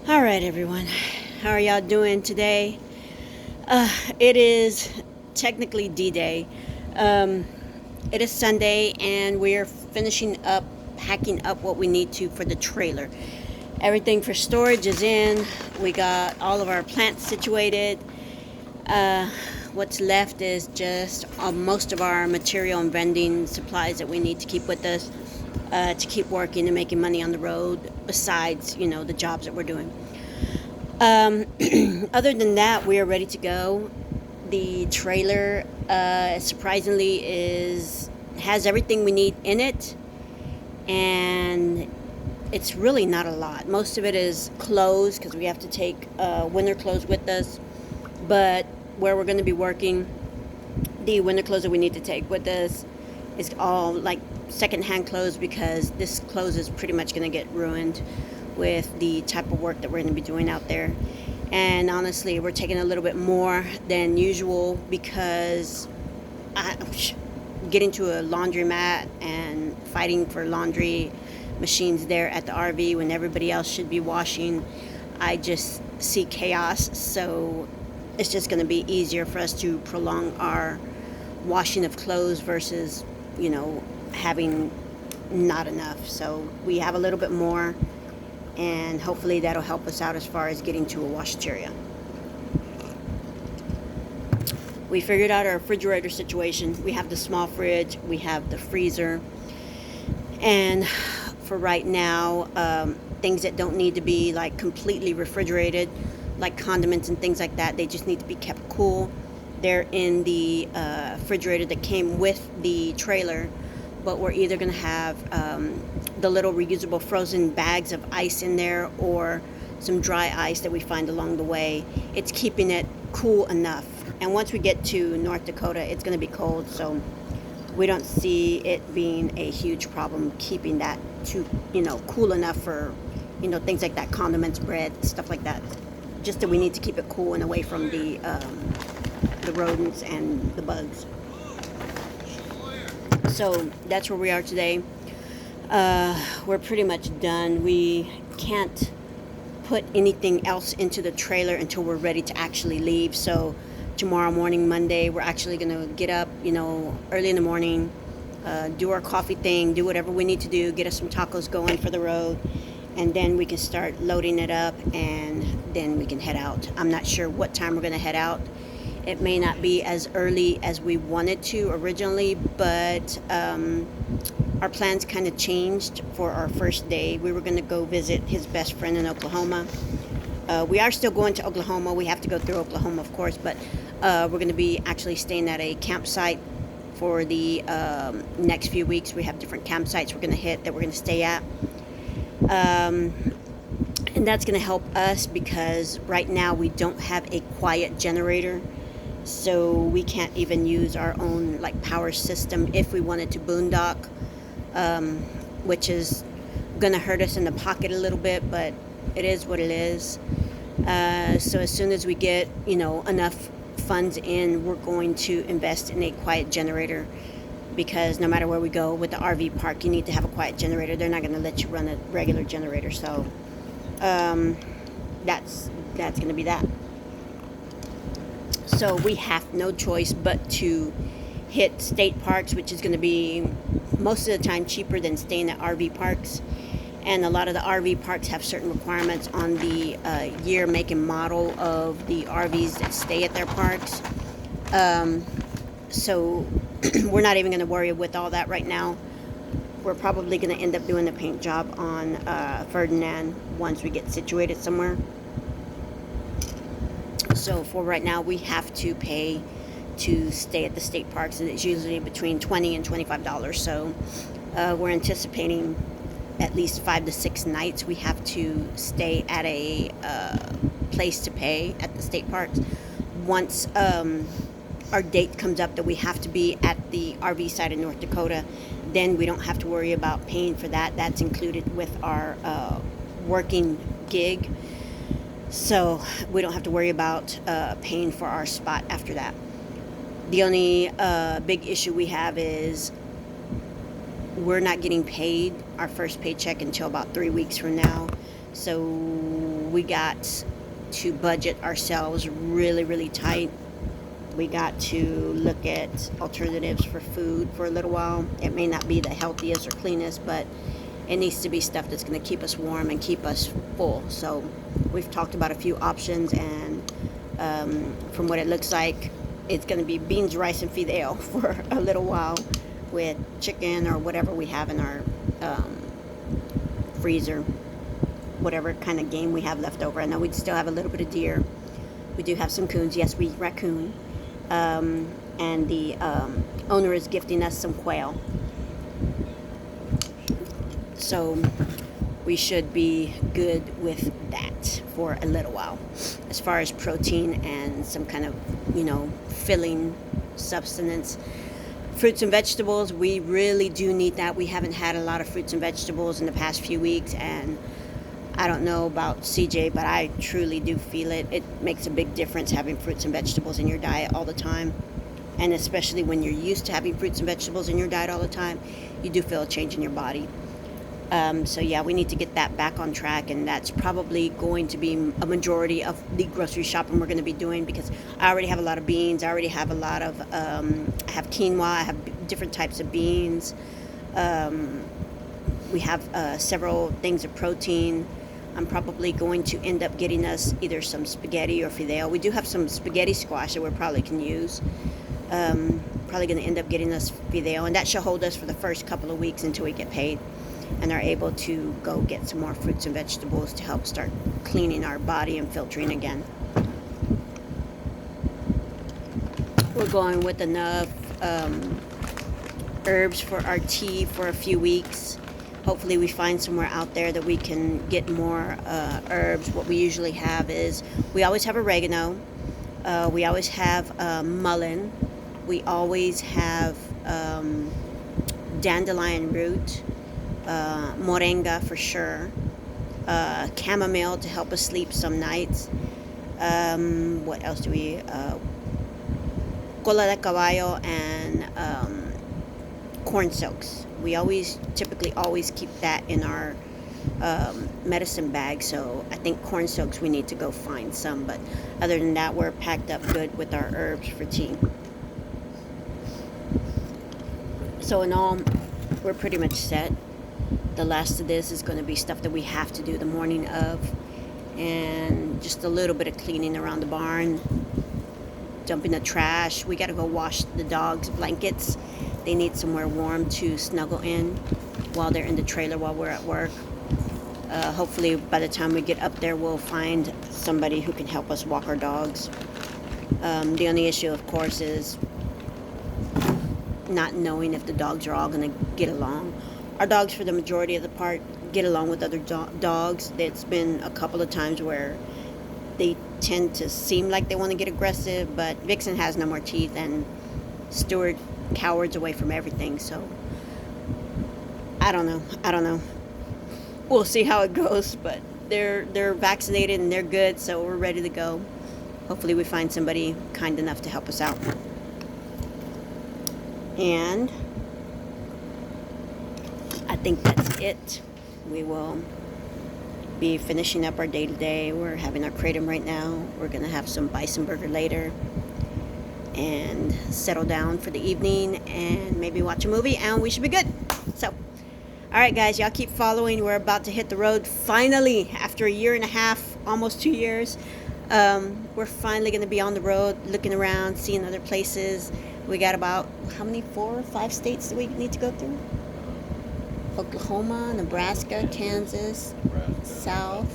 All right, everyone. How are y'all doing today? It is technically D-Day. Um, it is Sunday, and we are finishing up packing up what we need to for the trailer. Everything for storage is in. We got all of our plants situated. Uh, what's left is just most of our material and vending supplies that we need to keep with us to keep working and making money on the road. Besides, the jobs that we're doing. Um, Other than that, we are ready to go. The trailer, surprisingly, is has everything we need in it, and it's really not a lot. Most of it is clothes because we have to take winter clothes with us. But where we're going to be working, the winter clothes that we need to take with us is all like secondhand clothes because this clothes is pretty much going to get ruined with the type of work that we're going to be doing out there. And honestly, we're taking a little bit more than usual because I, getting to a laundromat and fighting for laundry machines there at the RV when everybody else should be washing, I just see chaos. So it's just going to be easier for us to prolong our washing of clothes versus, having not enough. So we have a little bit more, and hopefully that'll help us out as far as getting to a washateria. We figured out our refrigerator situation. We have the small fridge, we have the freezer, and for right now, things that don't need to be like completely refrigerated, like condiments and things like that, they just need to be kept cool. They're in the refrigerator that came with the trailer, but we're either going to have the little reusable frozen bags of ice in there or some dry ice that we find along the way. It's keeping it cool enough. And once we get to North Dakota, it's going to be cold, so we don't see it being a huge problem keeping that to, cool enough for, things like that, condiments, bread, stuff like that. Just that we need to keep it cool and away from the rodents and the bugs. So that's where we are today. We're pretty much done. We can't put anything else into the trailer until we're ready to actually leave. So tomorrow morning, Monday, we're actually going to get up, early in the morning, do our coffee thing, do whatever we need to do, get us some tacos going for the road, and then we can start loading it up, and then we can head out. I'm not sure what time we're going to head out. It may not be as early as we wanted to originally, but our plans kind of changed for our first day. We were going to go visit his best friend in Oklahoma. We are still going to Oklahoma. We have to go through Oklahoma, of course, but we're going to be actually staying at a campsite for the next few weeks. We have different campsites we're going to hit that we're going to stay at. And that's going to help us because right now we don't have a quiet generator. So we can't even use our own power system if we wanted to boondock, which is going to hurt us in the pocket a little bit, but it is what it is. So as soon as we get, enough funds in, we're going to invest in a quiet generator because no matter where we go with the RV park, you need to have a quiet generator. They're not going to let you run a regular generator. So that's going to be that. So we have no choice but to hit state parks, which is going to be most of the time cheaper than staying at RV parks. And a lot of the RV parks have certain requirements on the year, make, and model of the RVs that stay at their parks. So we're not even going to worry with all that right now. We're probably going to end up doing the paint job on Ferdinand once we get situated somewhere. So for right now, we have to pay to stay at the state parks, and it's usually between $20 and $25. So we're anticipating at least 5 to 6 nights we have to stay at a place to pay at the state parks. Once our date comes up that we have to be at the RV side of North Dakota, then we don't have to worry about paying for that. That's included with our working gig. So we don't have to worry about paying for our spot after that. The only big issue we have is we're not getting paid our first paycheck until about 3 weeks from now. So we got to budget ourselves really tight. We got to look at alternatives for food for a little while. It may not be the healthiest or cleanest, but it needs to be stuff that's going to keep us warm and keep us full. So we've talked about a few options, and from what it looks like, it's going to be beans, rice, and fideo for a little while with chicken or whatever we have in our freezer, whatever kind of game we have left over. I know we still have a little bit of deer. We do have some coons. Yes, we eat raccoon. And the owner is gifting us some quail. So we should be good with that for a little while. As far as protein and some kind of, filling substance. Fruits and vegetables, we really do need that. We haven't had a lot of fruits and vegetables in the past few weeks, and I don't know about CJ, but I truly do feel it. It makes a big difference having fruits and vegetables in your diet all the time. And especially when you're used to having fruits and vegetables in your diet all the time, you do feel a change in your body. So yeah, we need to get that back on track, and that's probably going to be a majority of the grocery shopping we're going to be doing, because I already have a lot of beans. I already have a lot of, I have quinoa. I have different types of beans. We have several things of protein. I'm probably going to end up getting us either some spaghetti or fideo. We do have some spaghetti squash that we probably can use. Probably going to end up getting us fideo, and that should hold us for the first couple of weeks until we get paid and are able to go get some more fruits and vegetables to help start cleaning our body and filtering again. We're going with enough herbs for our tea for a few weeks. Hopefully we find somewhere out there that we can get more herbs. What we usually have is, we always have oregano. We always have mullein. We always have dandelion root. Moringa for sure. Chamomile to help us sleep some nights. What else do we? Cola de caballo and corn silks. We typically always keep that in our medicine bag. So I think corn silks we need to go find some. But other than that, we're packed up good with our herbs for tea. So in all, we're pretty much set. The last of this is going to be stuff that we have to do the morning of, and just a little bit of cleaning around the barn, dumping the trash. We got to go wash the dogs' blankets. They need somewhere warm to snuggle in while they're in the trailer while we're at work. Hopefully by the time we get up there, we'll find somebody who can help us walk our dogs. The only issue, of course, is not knowing if the dogs are all going to get along. Our dogs, for the majority of the part, get along with other dogs. There's been a couple of times where they tend to seem like they want to get aggressive, but Vixen has no more teeth, and Stuart cowards away from everything. So I don't know. We'll see how it goes, but they're vaccinated and they're good, so we're ready to go. Hopefully we find somebody kind enough to help us out. And I think that's it. We will be finishing up our day today. We're having our kratom right now. We're going to have some bison burger later and settle down for the evening and maybe watch a movie, and we should be good. So, all right, guys, y'all keep following. We're about to hit the road finally after a year and a half, almost 2 years. We're finally going to be on the road, looking around, seeing other places. We got about, how many, 4 or 5 states that we need to go through? Oklahoma, Nebraska, Kansas, South.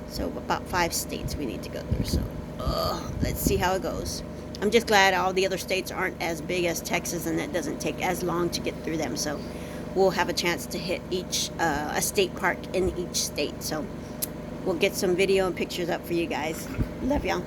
So about 5 states we need to go through. So let's see how it goes. I'm just glad all the other states aren't as big as Texas, and that doesn't take as long to get through them. So we'll have a chance to hit a state park in each state. So we'll get some video and pictures up for you guys. Love y'all.